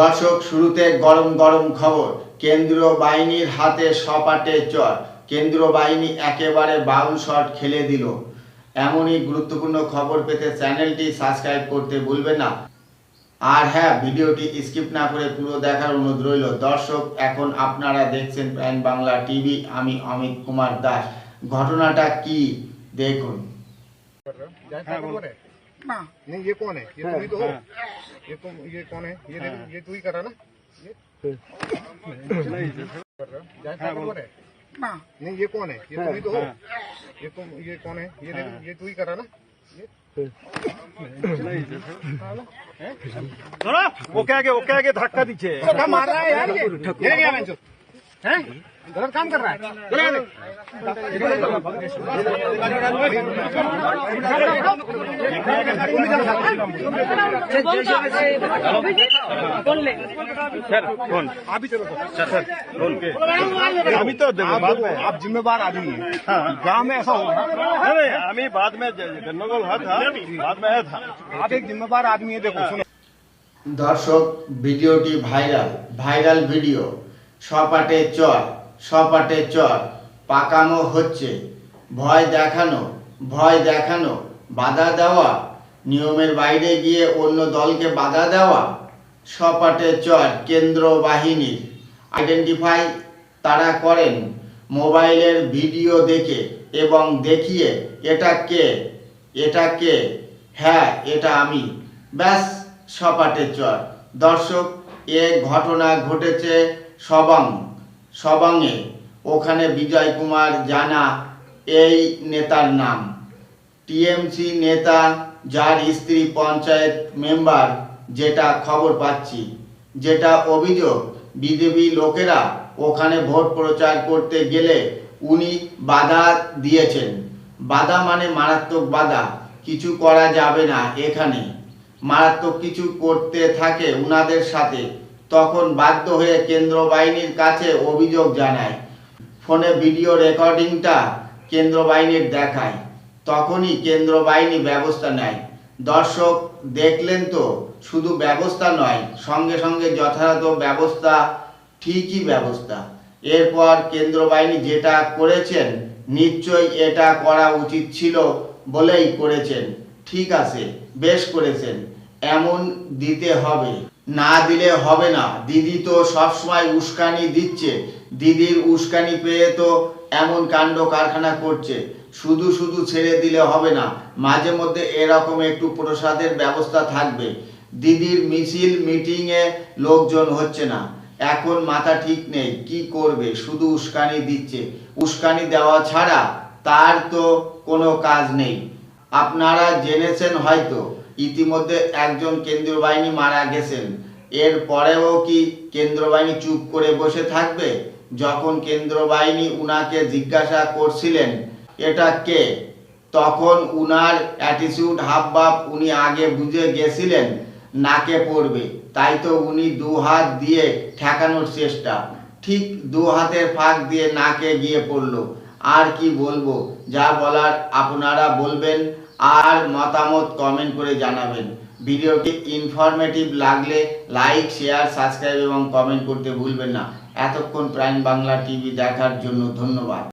দর্শক, শুরুতে গরম গরম খবর। কেন্দ্রীয় বাহিনীর হাতে সপাটে চর। কেন্দ্রীয় বাহিনী একেবারে বাউল শট খেলে দিল। এমনই গুরুত্বপূর্ণ খবর পেতে চ্যানেলটি সাবস্ক্রাইব করতে ভুলবেন না। আর হ্যাঁ, ভিডিওটি স্কিপ না করে পুরো দেখার অনুরোধ রইল। দর্শক, এখন আপনারা দেখছেন প্রাইম বাংলা টিভি। আমি অমিত কুমার দাস। ঘটনাটা কি দেখুন। ना नहीं, ये कौन है? ये तुम ही तो हो। ये कौन है? ये तू ही कर रहा ना? ना नहीं, ये कौन है? ये तुम ही तो हो। ये कौन है? ये तू ही कर रहा ना? ওকে আগে ধাক্কা দিচ্ছে। मार रहा है यार, ये क्या बेंचो हैं? गलत काम कर रहा है। अभी चलो सर, अभी तो आप जिम्मेवार आदमी हैं। गांव में ऐसा होगा नहीं, हमें बाद में गंदरगोल हुआ था, बाद में आया था। आप एक जिम्मेवार आदमी है। देखो सुनो দর্শক, ভিডিওটি ভাইরাল ভিডিও। সপাটে চর পাকানো হচ্ছে। ভয় দেখানো, বাধা দেওয়া, নিয়মের বাইরে গিয়ে অন্য দলকে বাধা দেওয়া। সপাটে চর কেন্দ্র বাহিনীর। আইডেন্টিফাই তারা করেন মোবাইলের ভিডিও দেখে এবং দেখিয়ে এটা কে, হ্যাঁ এটা আমি। ব্যাস, সপাটে চর। দর্শক, এ ঘটনা ঘটেছে সবাঙে। ওখানে বিজয় কুমার জানা এই নেতার নাম। টিএমসি নেতা, যার স্ত্রী পঞ্চায়েত মেম্বার, যেটা খবর পাচ্ছি, যেটা অভিযোগ, বিজেপি লোকেরা ওখানে ভোট প্রচার করতে গেলে উনি বাধা দিয়েছেন। বাধা মানে মারাত্মক বাধা। কিছু করা যাবে না। এখানে মারাত্মক কিছু করতে থাকে উনাদের সাথে, তখন বাধ্য হয়ে কেন্দ্র বাহিনীর কাছে অভিযোগ জানায়। ফোনে ভিডিও রেকর্ডিংটা কেন্দ্র বাহিনীর দেখায়। তখনই কেন্দ্র বাহিনী ব্যবস্থা নেয়। দর্শক, দেখলেন তো, শুধু ব্যবস্থা নয়, সঙ্গে সঙ্গে যথাযথ ব্যবস্থা, ঠিকই ব্যবস্থা। এরপর কেন্দ্র বাহিনী যেটা করেছেন, নিশ্চয়ই এটা করা উচিত ছিল বলেই করেছেন। ঠিক আছে, বেশ করেছেন। এমন দিতে হবে, না দিলে হবে না। দিদি তো সবসময় উস্কানি দিচ্ছে। দিদির উস্কানি পেয়ে তো এমন কাণ্ড কারখানা করছে। শুধু ছেড়ে দিলে হবে না। মাঝে মধ্যে এরকম একটু প্রসাদের ব্যবস্থা থাকবে। দিদির মিছিল মিটিংয়ে লোকজন হচ্ছে না। এখন মাথা ঠিক নেই, কি করবে, শুধু উস্কানি দিচ্ছে। উস্কানি দেওয়া ছাড়া তার তো কোনো কাজ নেই। আপনারা জেনেছেন হয়তো, ইতিমধ্যে একজন কেন্দ্রীয় বাহিনী মারা গেছেন। এর পরেও কি কেন্দ্র বাহিনী চুপ করে বসে থাকবে? যখন কেন্দ্র বাহিনী উনাকে জিজ্ঞাসা করছিলেন এটা কে, তখন উনার অ্যাটিটিউড হাবভাব উনি আগে বুঝে গেছিলেন নাকে পড়বে। তাই তো উনি দু হাত দিয়ে ঠেকানোর চেষ্টা, ঠিক দু হাতের ফাঁক দিয়ে নাকে গিয়ে পড়ল। আর কি বলবো, যা বলার আপনারা বলবেন আর মতামত কমেন্ট করে জানাবেন। ভিডিওটি ইনফরমেটিভ লাগলে লাইক, শেয়ার, সাবস্ক্রাইব এবং কমেন্ট করতে ভুলবেন না। এতক্ষণ প্রাইম বাংলা টিভি দেখার জন্য ধন্যবাদ।